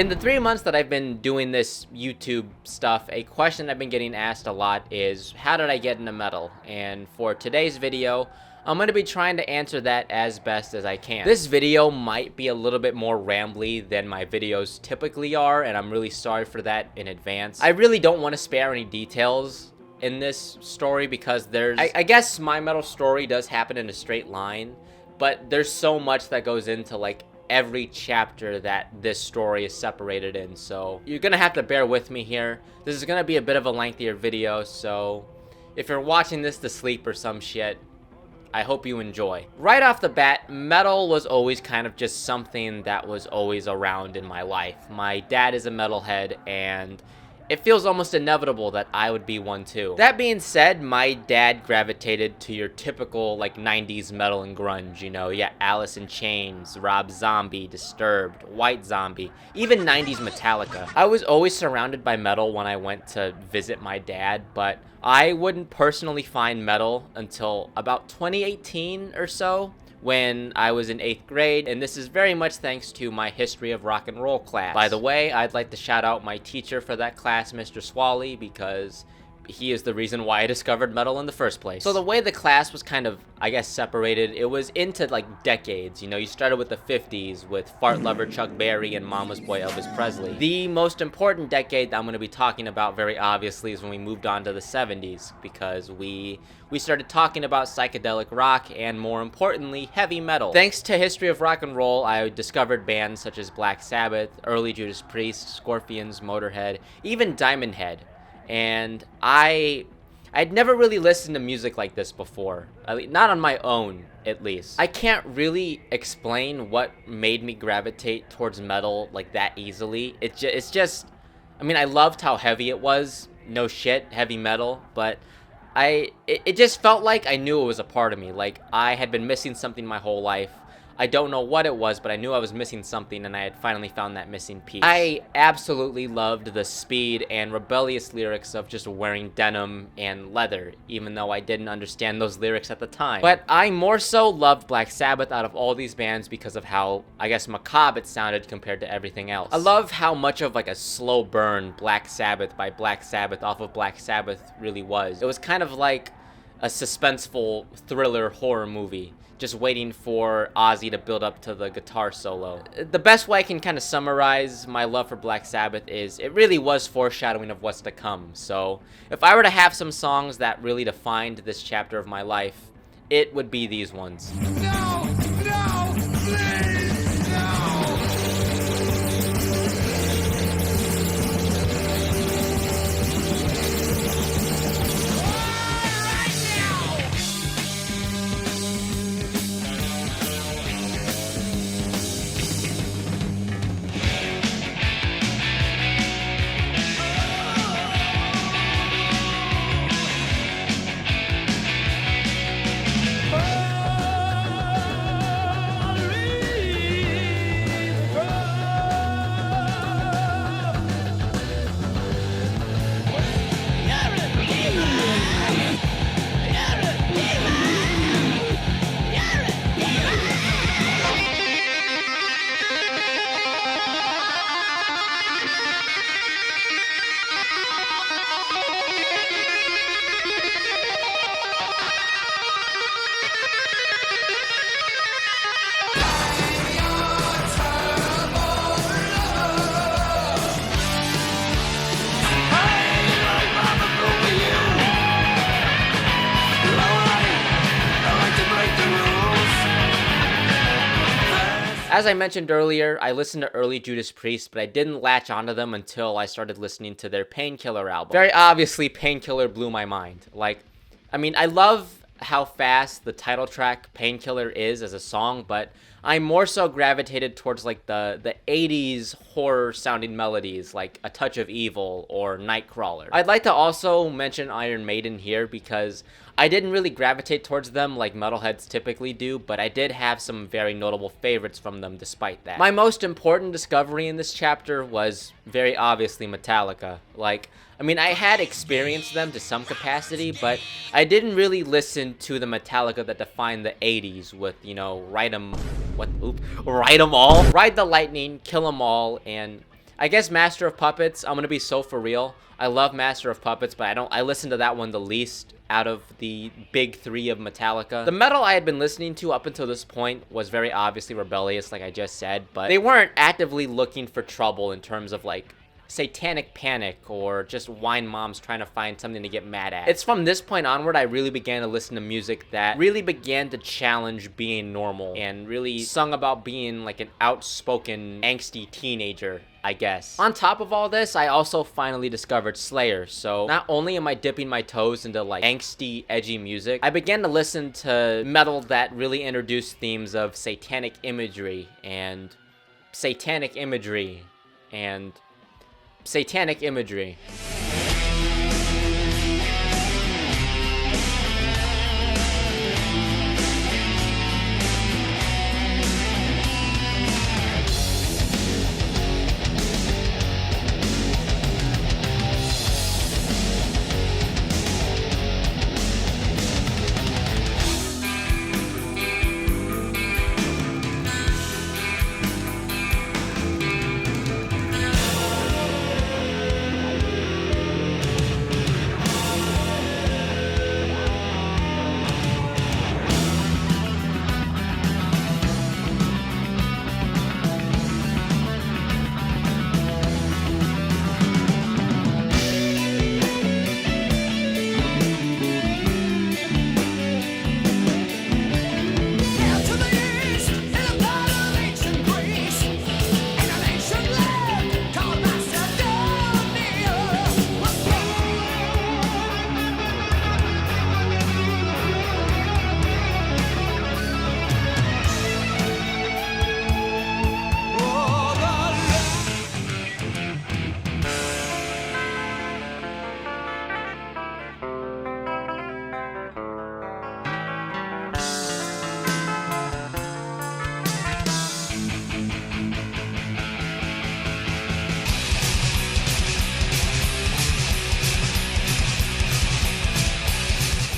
In the 3 months that I've been doing this YouTube stuff, a question I've been getting asked a lot is, how did I get into metal? And for today's video, I'm going to be trying to answer that as best as I can. This video might be a little bit more rambly than my videos typically are, and I'm really sorry for that in advance. I really don't want to spare any details in this story because I guess my metal story does happen in a straight line, but there's so much that goes into like every chapter that this story is separated in, so you're gonna have to bear with me here. This is gonna be a bit of a lengthier video, so if you're watching this to sleep or some shit, I hope you enjoy. Right off the bat, metal was always kind of just something that was always around in my life. My dad is a metalhead, and it feels almost inevitable that I would be one too. That being said, my dad gravitated to your typical like 90s metal and grunge, you know, yeah, Alice in Chains, Rob Zombie, Disturbed, White Zombie, even 90s Metallica. I was always surrounded by metal when I went to visit my dad, but I wouldn't personally find metal until about 2018 or so, when I was in 8th grade, and this is very much thanks to my history of rock and roll class. By the way, I'd like to shout out my teacher for that class, Mr. Swally, because he is the reason why I discovered metal in the first place. So the way the class was kind of, I guess, separated, it was into like decades. You know, you started with the 50s with Fart Lover Chuck Berry and Mama's Boy Elvis Presley. The most important decade that I'm going to be talking about very obviously is when we moved on to the 70s, because we started talking about psychedelic rock and, more importantly, heavy metal. Thanks to history of rock and roll, I discovered bands such as Black Sabbath, early Judas Priest, Scorpions, Motorhead, even Diamond Head. And I'd never really listened to music like this before, not on my own, at least. I can't really explain what made me gravitate towards metal like that easily. It's just, I mean, I loved how heavy it was, no shit, heavy metal, but it just felt like I knew it was a part of me, like I had been missing something my whole life. I don't know what it was, but I knew I was missing something, and I had finally found that missing piece. I absolutely loved the speed and rebellious lyrics of just wearing denim and leather, even though I didn't understand those lyrics at the time. But I more so loved Black Sabbath out of all these bands because of how, I guess, macabre it sounded compared to everything else. I love how much of like a slow burn Black Sabbath by Black Sabbath off of Black Sabbath really was. It was kind of like a suspenseful thriller horror movie, just waiting for Ozzy to build up to the guitar solo. The best way I can kind of summarize my love for Black Sabbath is it really was foreshadowing of what's to come. So if I were to have some songs that really defined this chapter of my life, it would be these ones. No, please, no. As I mentioned earlier, I listened to early Judas Priest, but I didn't latch onto them until I started listening to their Painkiller album. Very obviously, Painkiller blew my mind. Like, I mean, I love how fast the title track Painkiller is as a song, but I more so gravitated towards like the 80s horror sounding melodies like A Touch of Evil or Nightcrawler. I'd like to also mention Iron Maiden here because I didn't really gravitate towards them like metalheads typically do, but I did have some very notable favorites from them despite that. My most important discovery in this chapter was very obviously Metallica. Like, I mean, I had experienced them to some capacity, but I didn't really listen to the Metallica that defined the 80s with, you know, Ride 'em All, Ride the Lightning, Kill 'Em All, and I guess Master of Puppets, I'm gonna be so for real. I love Master of Puppets, but I listen to that one the least out of the big three of Metallica. The metal I had been listening to up until this point was very obviously rebellious, like I just said, but they weren't actively looking for trouble in terms of like satanic panic or just wine moms trying to find something to get mad at. It's from this point onward I really began to listen to music that really began to challenge being normal and really sung about being like an outspoken, angsty teenager, I guess. On top of all this, I also finally discovered Slayer, so not only am I dipping my toes into like angsty, edgy music, I began to listen to metal that really introduced themes of satanic imagery and satanic imagery and satanic imagery.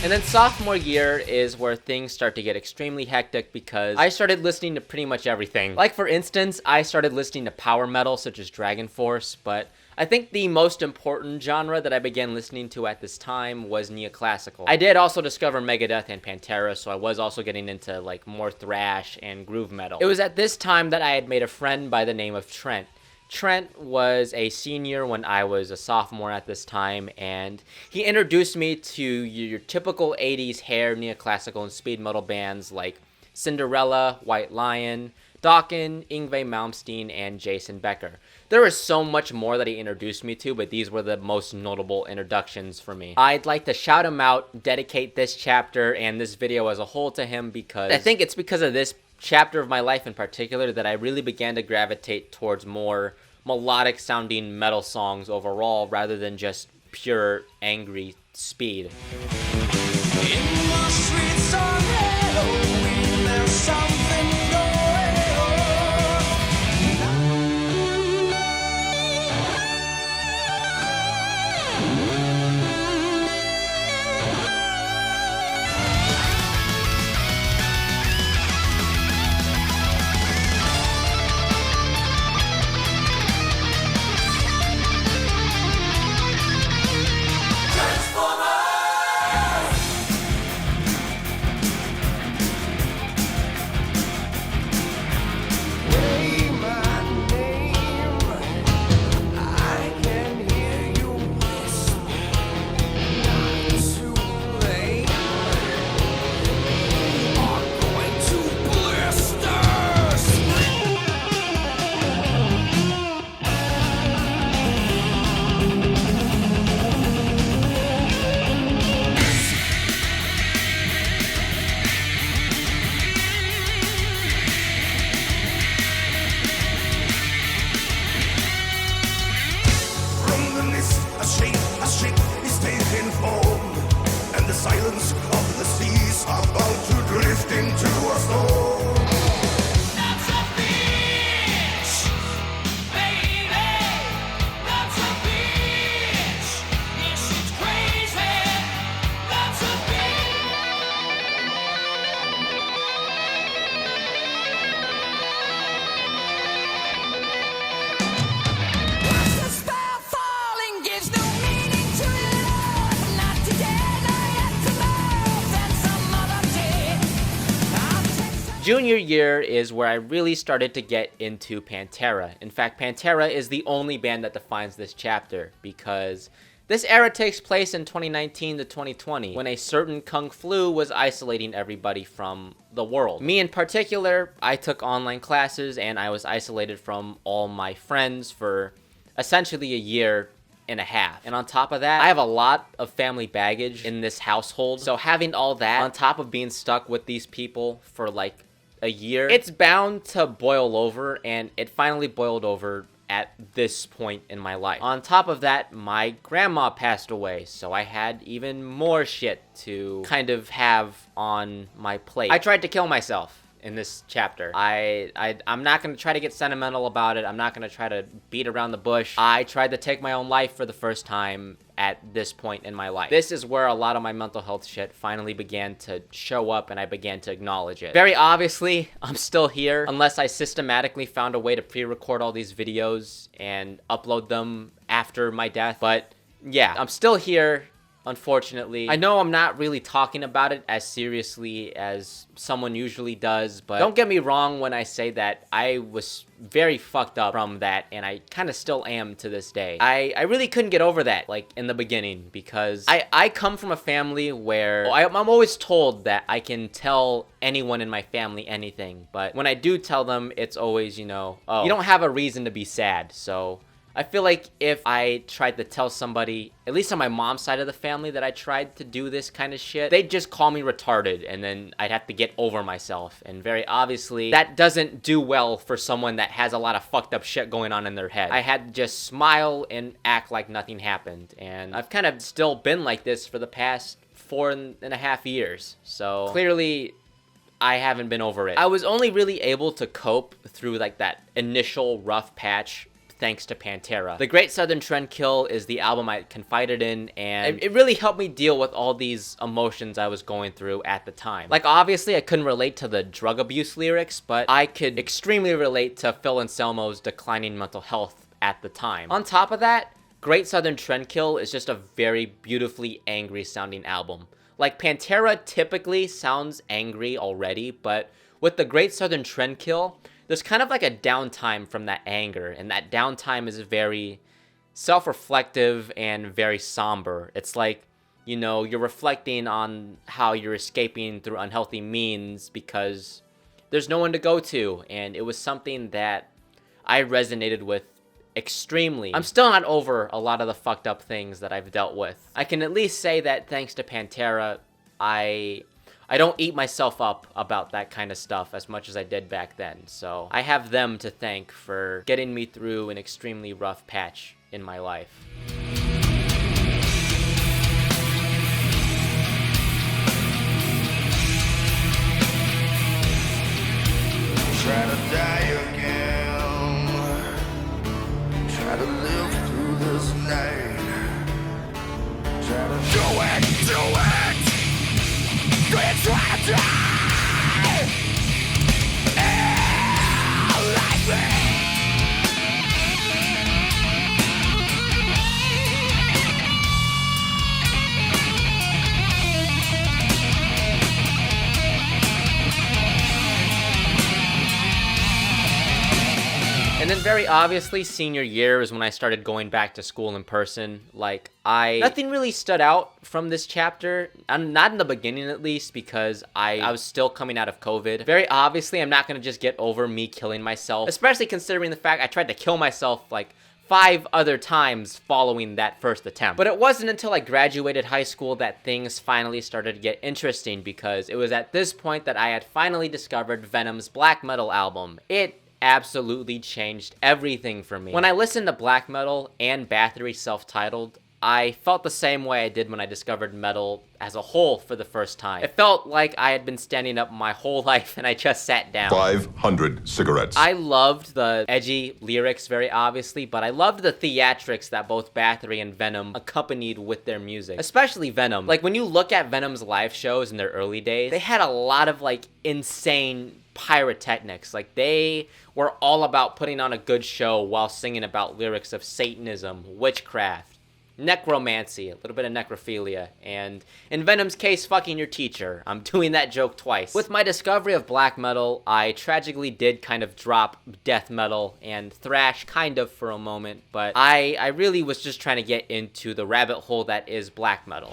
And then sophomore year is where things start to get extremely hectic because I started listening to pretty much everything. Like for instance, I started listening to power metal such as Dragon Force, but I think the most important genre that I began listening to at this time was neoclassical. I did also discover Megadeth and Pantera, so I was also getting into like more thrash and groove metal. It was at this time that I had made a friend by the name of Trent. Trent was a senior when I was a sophomore at this time, and he introduced me to your typical 80s hair neoclassical and speed metal bands like Cinderella, White Lion, Dokken, Yngwie Malmsteen, and Jason Becker. There was so much more that he introduced me to, but these were the most notable introductions for me. I'd like to shout him out, dedicate this chapter and this video as a whole to him because I think it's because of this chapter of my life in particular that I really began to gravitate towards more melodic sounding metal songs overall rather than just pure angry speed. In the streets of Halloween, there's something going Junior year is where I really started to get into Pantera. In fact, Pantera is the only band that defines this chapter, because this era takes place in 2019 to 2020, when a certain Kung Flu was isolating everybody from the world. Me in particular, I took online classes and I was isolated from all my friends for essentially a year and a half. And on top of that, I have a lot of family baggage in this household. So having all that on top of being stuck with these people for like a year, it's bound to boil over, and it finally boiled over at this point in my life. On top of that, my grandma passed away, so I had even more shit to kind of have on my plate. I tried to kill myself in this chapter. I'm not going to try to get sentimental about it. I'm not going to try to beat around the bush. I tried to take my own life for the first time at this point in my life. This is where a lot of my mental health shit finally began to show up, and I began to acknowledge it. Very obviously, I'm still here, unless I systematically found a way to pre-record all these videos and upload them after my death. But yeah, I'm still here. Unfortunately, I know I'm not really talking about it as seriously as someone usually does, but don't get me wrong when I say that I was very fucked up from that, and I kind of still am to this day. I really couldn't get over that, like, in the beginning, because I come from a family where I'm always told that I can tell anyone in my family anything, but when I do tell them, it's always, you know, oh, you don't have a reason to be sad, so I feel like if I tried to tell somebody, at least on my mom's side of the family, that I tried to do this kind of shit, they'd just call me retarded, and then I'd have to get over myself. And very obviously, that doesn't do well for someone that has a lot of fucked up shit going on in their head. I had to just smile and act like nothing happened. And I've kind of still been like this for the past 4.5 years. So clearly, I haven't been over it. I was only really able to cope through like that initial rough patch thanks to Pantera. The Great Southern Trendkill is the album I confided in, and it really helped me deal with all these emotions I was going through at the time. Like, obviously, I couldn't relate to the drug abuse lyrics, but I could extremely relate to Phil Anselmo's declining mental health at the time. On top of that, Great Southern Trendkill is just a very beautifully angry sounding album. Like, Pantera typically sounds angry already, but with the Great Southern Trendkill, there's kind of like a downtime from that anger, and that downtime is very self-reflective and very somber. It's like, you know, you're reflecting on how you're escaping through unhealthy means because there's no one to go to, and it was something that I resonated with extremely. I'm still not over a lot of the fucked up things that I've dealt with. I can at least say that thanks to Pantera, I don't eat myself up about that kind of stuff as much as I did back then. So I have them to thank for getting me through an extremely rough patch in my life. Try to die again. Try to live through this night. Try to do it. It's try to die. Like me. And then very obviously, senior year is when I started going back to school in person. Like, nothing really stood out from this chapter. Not in the beginning, at least, because I was still coming out of COVID. Very obviously, I'm not going to just get over me killing myself, especially considering the fact I tried to kill myself, like, 5 other times following that first attempt. But it wasn't until I graduated high school that things finally started to get interesting, because it was at this point that I had finally discovered Venom's black metal album. It absolutely changed everything for me. When I listened to black metal and Bathory self-titled, I felt the same way I did when I discovered metal as a whole for the first time. It felt like I had been standing up my whole life and I just sat down. 500 cigarettes. I loved the edgy lyrics, very obviously, but I loved the theatrics that both Bathory and Venom accompanied with their music. Especially Venom. Like, when you look at Venom's live shows in their early days, they had a lot of, like, insane pyrotechnics. Like, they were all about putting on a good show while singing about lyrics of Satanism, witchcraft, necromancy, a little bit of necrophilia, and in Venom's case, fucking your teacher. I'm doing that joke twice. With my discovery of black metal, I tragically did kind of drop death metal and thrash kind of for a moment, but I really was just trying to get into the rabbit hole that is black metal.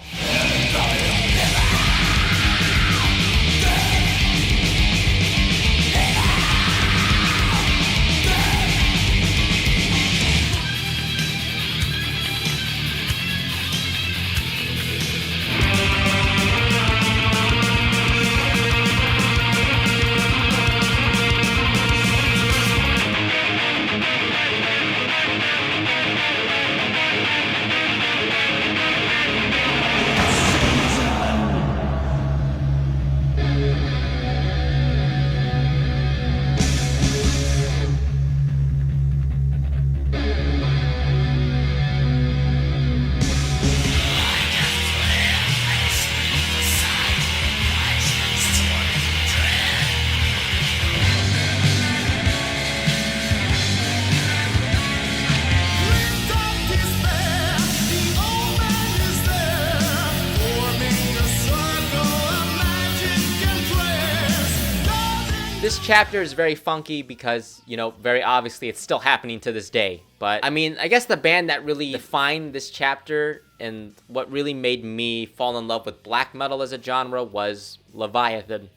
This chapter is very funky because, you know, very obviously it's still happening to this day. But, I mean, I guess the band that really defined this chapter and what really made me fall in love with black metal as a genre was Leviathan.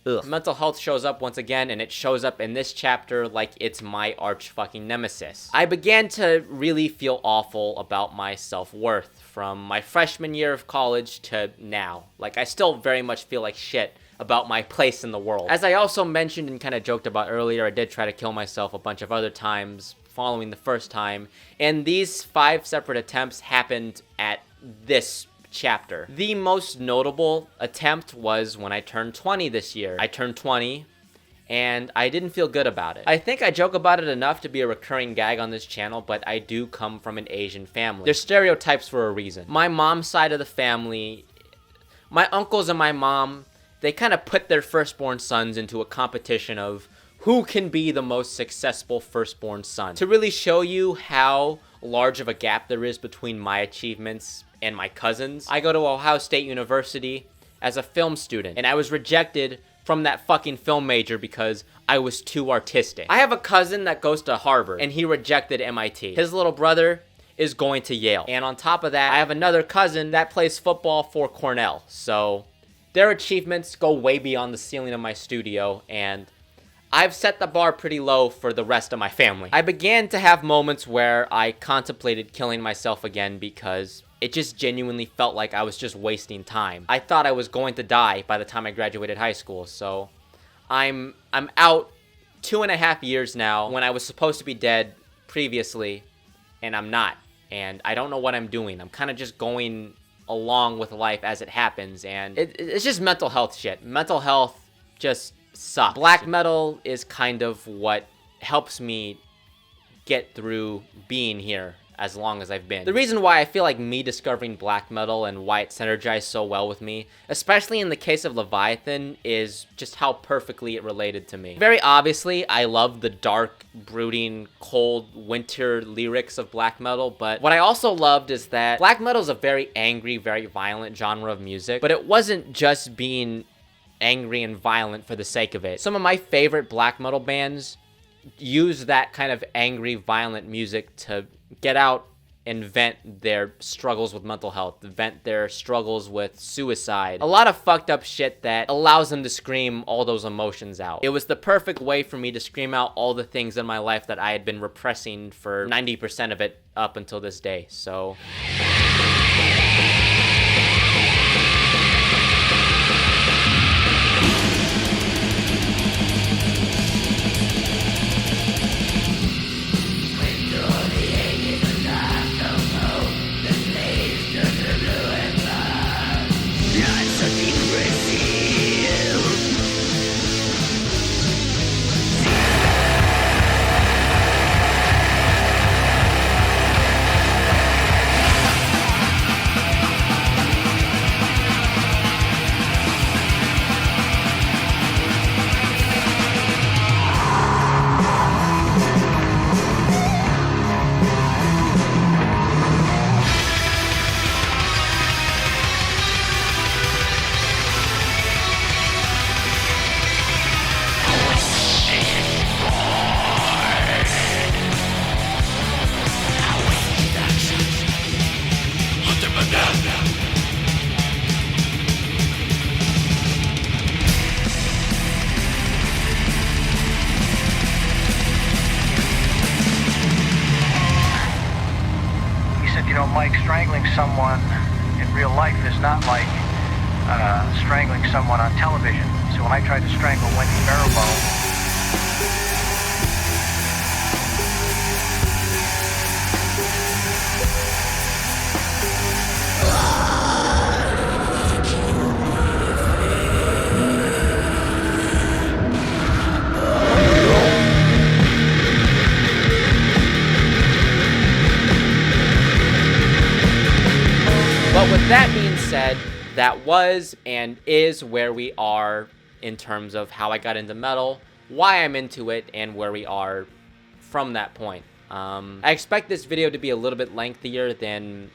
Ugh. Mental health shows up once again, and it shows up in this chapter like it's my arch fucking nemesis. I began to really feel awful about my self-worth from my freshman year of college to now. Like, I still very much feel like shit about my place in the world. As I also mentioned and kind of joked about earlier, I did try to kill myself a bunch of other times following the first time, and these 5 separate attempts happened at this chapter. The most notable attempt was when I turned 20 this year. I turned 20, and I didn't feel good about it. I think I joke about it enough to be a recurring gag on this channel, but I do come from an Asian family. There's stereotypes for a reason. My mom's side of the family, my uncles and my mom, they kind of put their firstborn sons into a competition of who can be the most successful firstborn son. To really show you how large of a gap there is between my achievements and my cousins, I go to Ohio State University as a film student, and I was rejected from that fucking film major because I was too artistic. I have a cousin that goes to Harvard, and he rejected MIT. His little brother is going to Yale. And on top of that, I have another cousin that plays football for Cornell. So their achievements go way beyond the ceiling of my studio, and I've set the bar pretty low for the rest of my family. I began to have moments where I contemplated killing myself again because it just genuinely felt like I was just wasting time. I thought I was going to die by the time I graduated high school, so I'm out 2.5 years now when I was supposed to be dead previously, and I'm not. And I don't know what I'm doing. I'm kind of just going along with life as it happens, and it's just mental health shit. Mental health just sucks. Black metal is kind of what helps me get through being here as long as I've been. The reason why I feel like me discovering black metal and why it synergized so well with me, especially in the case of Leviathan, is just how perfectly it related to me. Very obviously, I love the dark, brooding, cold, winter lyrics of black metal, but what I also loved is that black metal is a very angry, very violent genre of music, but it wasn't just being angry and violent for the sake of it. Some of my favorite black metal bands use that kind of angry, violent music to get out and vent their struggles with mental health, vent their struggles with suicide. A lot of fucked up shit that allows them to scream all those emotions out. It was the perfect way for me to scream out all the things in my life that I had been repressing for 90% of it up until this day, so someone in real life is not like strangling someone on television. So when I tried to strangle Wendy Marrowbone, But with that being said, that was and is where we are in terms of how I got into metal, why I'm into it, and where we are from that point. I expect this video to be a little bit lengthier than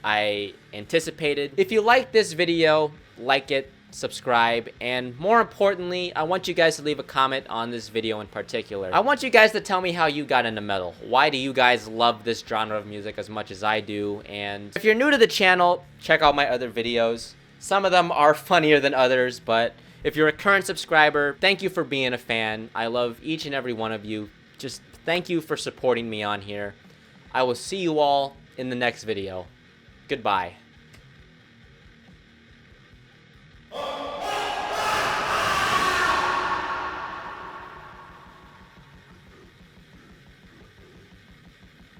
I anticipated. If you like this video, like it, subscribe, and more importantly, I want you guys to leave a comment on this video in particular. I want you guys to tell me how you got into metal. Why do you guys love this genre of music as much as I do? And if you're new to the channel, check out my other videos. Some of them are funnier than others, but if you're a current subscriber, thank you for being a fan. I love each and every one of you. Just thank you for supporting me on here. I will see you all in the next video. Goodbye.